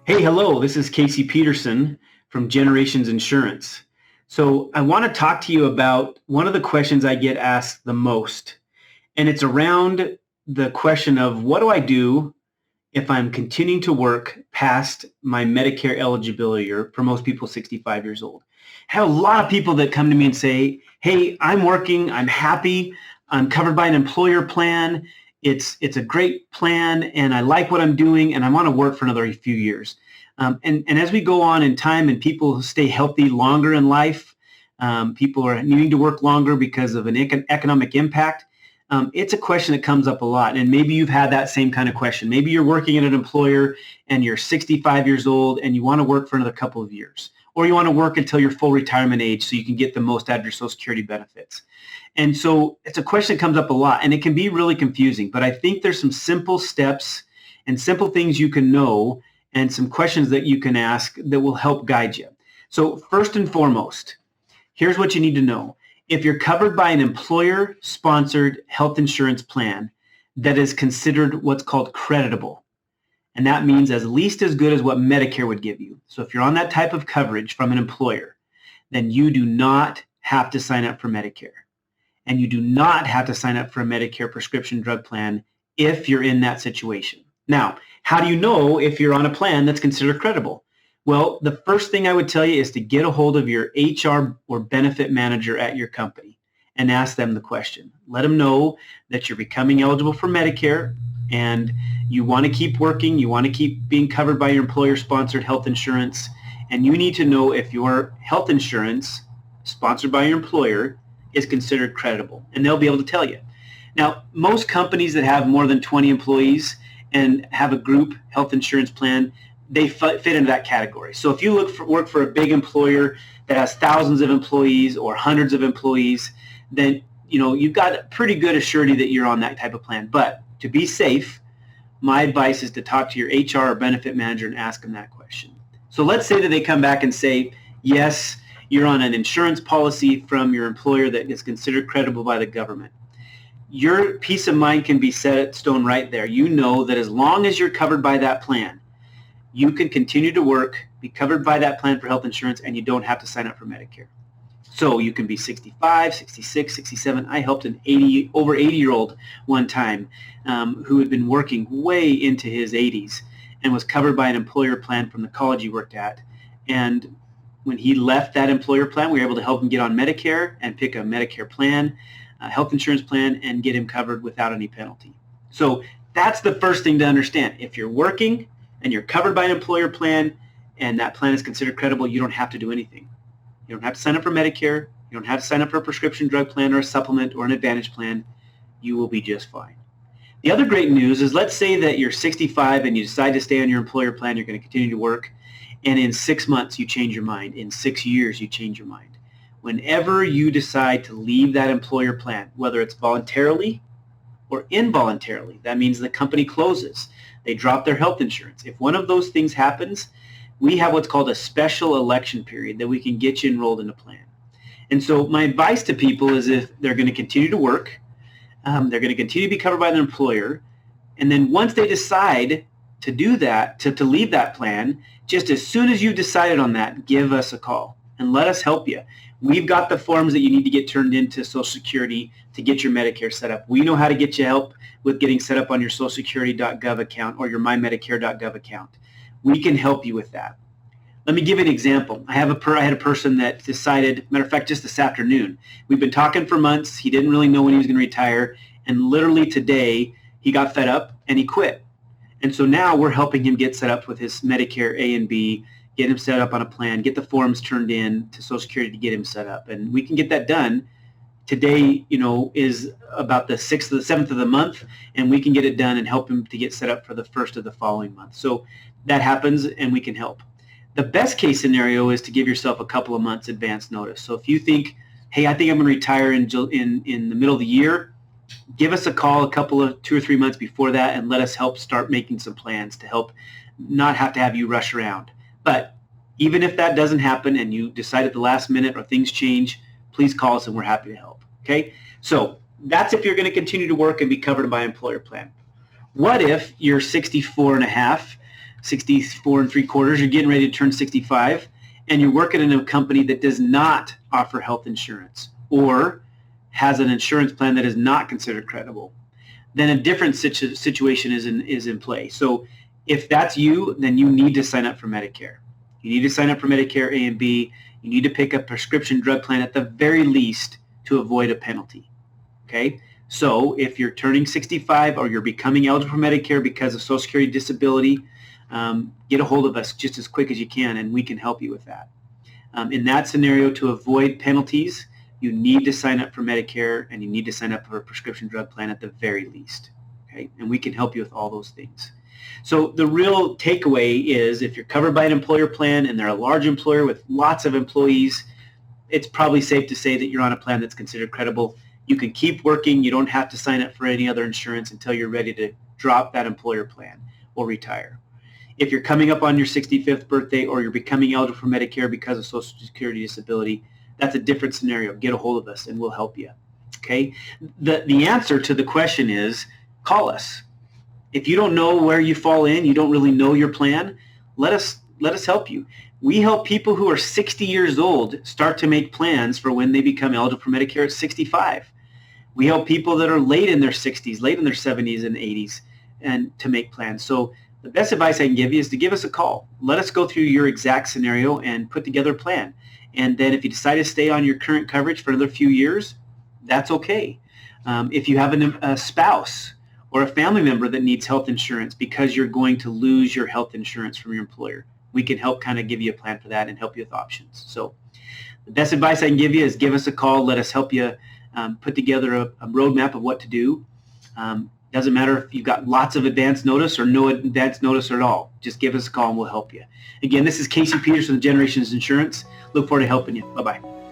Hey, hello, this is Casey Peterson from Generations Insurance. So I want to talk to you about one of the questions I get asked the most, and it's around the question of what do I do if I'm continuing to work past my Medicare eligibility, or for most people, 65 years old. I have a lot of people that come to me and say, hey, I'm working, I'm happy, I'm covered by an employer plan, it's a great plan, and I like what I'm doing, and I want to work for another few years. And as we go on in time and people stay healthy longer in life, people are needing to work longer because of an economic impact. It's a question that comes up a lot, and maybe you've had that same kind of question. Maybe you're working at an employer and you're 65 years old and you want to work for another couple of years, or you want to work until your full retirement age so you can get the most out of your Social Security benefits. And so it's a question that comes up a lot, and it can be really confusing, but I think there's some simple steps and simple things you can know and some questions that you can ask that will help guide you. So first and foremost, here's what you need to know. If you're covered by an employer-sponsored health insurance plan that is considered what's called creditable, and that means at least as good as what Medicare would give you. So if you're on that type of coverage from an employer, then you do not have to sign up for Medicare. And you do not have to sign up for a Medicare prescription drug plan if you're in that situation. Now, how do you know if you're on a plan that's considered credible? Well, the first thing I would tell you is to get a hold of your HR or benefit manager at your company and ask them the question. Let them know that you're becoming eligible for Medicare and you want to keep working, you want to keep being covered by your employer-sponsored health insurance, and you need to know if your health insurance sponsored by your employer is considered creditable, and they'll be able to tell you. Now, most companies that have more than 20 employees and have a group health insurance plan, they fit into that category. So if you work for a big employer that has thousands of employees or hundreds of employees, then you've got a pretty good assurity that you're on that type of plan. But to be safe, my advice is to talk to your HR or benefit manager and ask them that question. So let's say that they come back and say, yes, you're on an insurance policy from your employer that is considered credible by the government. Your peace of mind can be set at stone right there. You know that as long as you're covered by that plan, you can continue to work, be covered by that plan for health insurance, and you don't have to sign up for Medicare. So you can be 65, 66, 67. I helped an over 80-year-old one time who had been working way into his 80s and was covered by an employer plan from the college he worked at. And when he left that employer plan, we were able to help him get on Medicare and pick a Medicare plan, a health insurance plan, and get him covered without any penalty. So that's the first thing to understand. If you're working and you're covered by an employer plan and that plan is considered credible, you don't have to do anything. You don't have to sign up for Medicare. You don't have to sign up for a prescription drug plan or a supplement or an Advantage plan. You will be just fine. The other great news is, let's say that you're 65 and you decide to stay on your employer plan, you're going to continue to work, and in 6 months you change your mind. In 6 years you change your mind. Whenever you decide to leave that employer plan, whether it's voluntarily or involuntarily, that means the company closes, they drop their health insurance. If one of those things happens, we have what's called a special election period that we can get you enrolled in a plan. And so my advice to people is, if they're going to continue to work, they're going to continue to be covered by their employer, and then once they decide to do that, to leave that plan, just as soon as you've decided on that, give us a call and let us help you. We've got the forms that you need to get turned into Social Security to get your Medicare set up. We know how to get you help with getting set up on your socialsecurity.gov account or your mymedicare.gov account. We can help you with that. Let me give you an example. I had a person that decided, matter of fact, just this afternoon, we've been talking for months. He didn't really know when he was going to retire, and literally today he got fed up and he quit. And so now we're helping him get set up with his Medicare A and B, get him set up on a plan, get the forms turned in to Social Security to get him set up. And we can get that done. Today, is about the 6th or the 7th of the month, and we can get it done and help him to get set up for the 1st of the following month. So that happens, and we can help. The best case scenario is to give yourself a couple of months advance notice. So if you think, hey, I think I'm going to retire in the middle of the year, give us a call 2 or 3 months before that and let us help start making some plans to help not have to have you rush around. But even if that doesn't happen and you decide at the last minute or things change, please call us and we're happy to help. Okay? So that's if you're going to continue to work and be covered by an employer plan. What if you're 64 and a half, 64 and 3/4, you're getting ready to turn 65, and you're working in a company that does not offer health insurance or has an insurance plan that is not considered credible, then a different situation is in play. So if that's you, then you need to sign up for Medicare. You need to sign up for Medicare A and B. You need to pick a prescription drug plan at the very least to avoid a penalty. Okay? So if you're turning 65 or you're becoming eligible for Medicare because of Social Security disability, get a hold of us just as quick as you can, and we can help you with that. In that scenario, to avoid penalties, you need to sign up for Medicare, and you need to sign up for a prescription drug plan at the very least. Okay? And we can help you with all those things. So the real takeaway is, if you're covered by an employer plan and they're a large employer with lots of employees, it's probably safe to say that you're on a plan that's considered credible. You can keep working. You don't have to sign up for any other insurance until you're ready to drop that employer plan or retire. If you're coming up on your 65th birthday or you're becoming eligible for Medicare because of Social Security disability, that's a different scenario. Get a hold of us and we'll help you. Okay? The answer to the question is, call us. If you don't know where you fall in, you don't really know your plan, let us help you. We help people who are 60 years old start to make plans for when they become eligible for Medicare at 65. We help people that are late in their 60s, late in their 70s and 80s, and to make plans. So the best advice I can give you is to give us a call. Let us go through your exact scenario and put together a plan. And then if you decide to stay on your current coverage for another few years, that's okay. If you have a spouse or a family member that needs health insurance because you're going to lose your health insurance from your employer, we can help kind of give you a plan for that and help you with options. So the best advice I can give you is give us a call. Let us help you put together a roadmap of what to do. Doesn't matter if you've got lots of advance notice or no advance notice at all. Just give us a call and we'll help you. Again, this is Casey Peters from Generations Insurance. Look forward to helping you. Bye-bye.